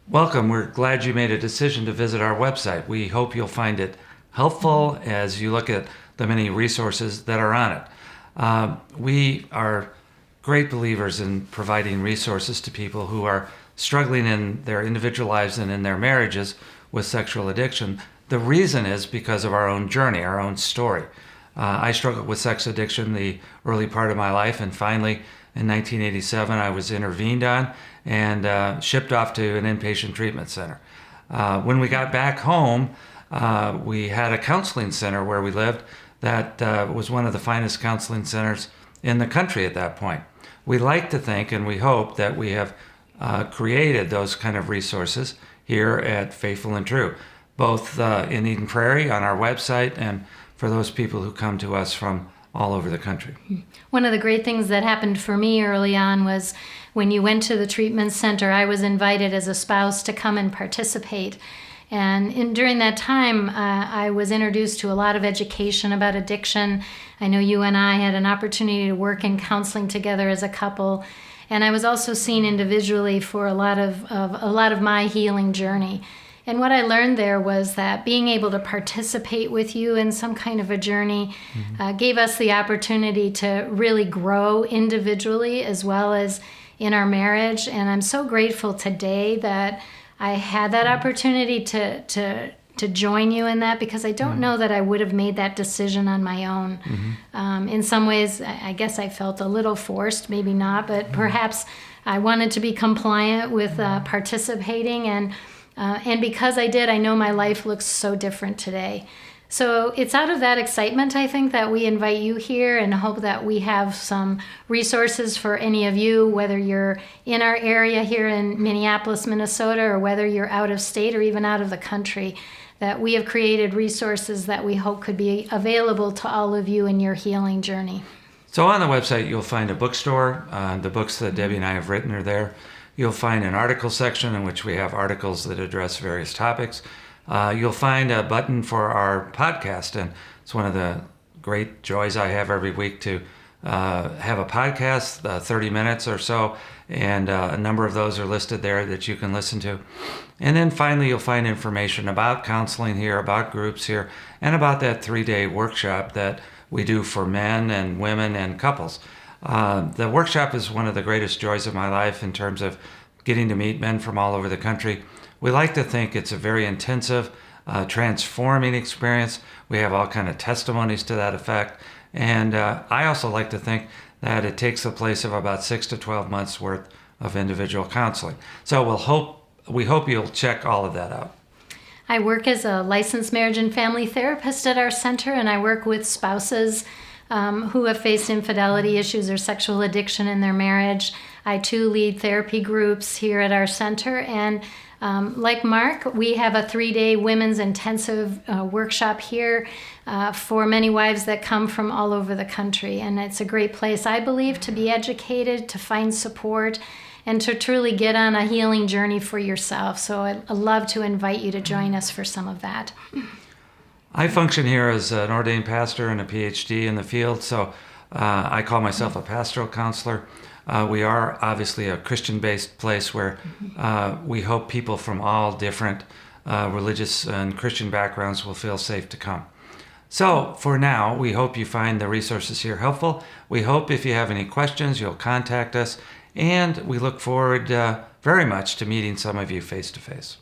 Welcome. We're glad you made a decision to visit our website. We hope you'll find it helpful as you look at the many resources that are on it. We are great believers in providing resources to people who are struggling in their individual lives and in their marriages with sexual addiction. The reason is because of our own journey, our own story. I struggled with sex addiction the early part of my life, and finally in 1987 I was intervened on and shipped off to an inpatient treatment center. When we got back home, we had a counseling center where we lived that was one of the finest counseling centers in the country at that point. We like to think, and we hope, that we have created those kind of resources here at Faithful and True, both in Eden Prairie on our website and for those people who come to us from all over the country. One of the great things that happened for me early on was when you went to the treatment center, I was invited as a spouse to come and participate. And during that time, I was introduced to a lot of education about addiction. I know you and I had an opportunity to work in counseling together as a couple. And I was also seen individually for a lot of my healing journey. And what I learned there was that being able to participate with you in some kind of a journey gave us the opportunity to really grow individually as well as in our marriage. And I'm so grateful today that I had that opportunity to join you in that, because I don't know that I would have made that decision on my own. In some ways, I guess I felt a little forced, maybe not, but perhaps I wanted to be compliant with participating. And because I did, I know my life looks so different today. So it's out of that excitement, I think, that we invite you here and hope that we have some resources for any of you, whether you're in our area here in Minneapolis, Minnesota, or whether you're out of state or even out of the country, that we have created resources that we hope could be available to all of you in your healing journey. So on the website, you'll find a bookstore. The books that Debbie and I have written are there. You'll find an article section in which we have articles that address various topics. You'll find a button for our podcast, and it's one of the great joys I have every week to have a podcast, 30 minutes or so, and a number of those are listed there that you can listen to. And then finally, you'll find information about counseling here, about groups here, and about that 3-day workshop that we do for men and women and couples. The workshop is one of the greatest joys of my life in terms of getting to meet men from all over the country. We like to think it's a very intensive, transforming experience. We have all kind of testimonies to that effect. And I also like to think that it takes the place of about 6 to 12 months worth of individual counseling. So we hope you'll check all of that out. I work as a licensed marriage and family therapist at our center, and I work with spouses who have faced infidelity issues or sexual addiction in their marriage. I too lead therapy groups here at our center, and like Mark, we have a 3-day women's intensive workshop here for many wives that come from all over the country. And it's a great place, I believe, to be educated, to find support, and to truly get on a healing journey for yourself. So I'd love to invite you to join us for some of that. I function here as an ordained pastor and a PhD in the field, so I call myself a pastoral counselor. We are obviously a Christian-based place where we hope people from all different religious and Christian backgrounds will feel safe to come. So for now, we hope you find the resources here helpful. We hope if you have any questions, you'll contact us, and we look forward very much to meeting some of you face to face.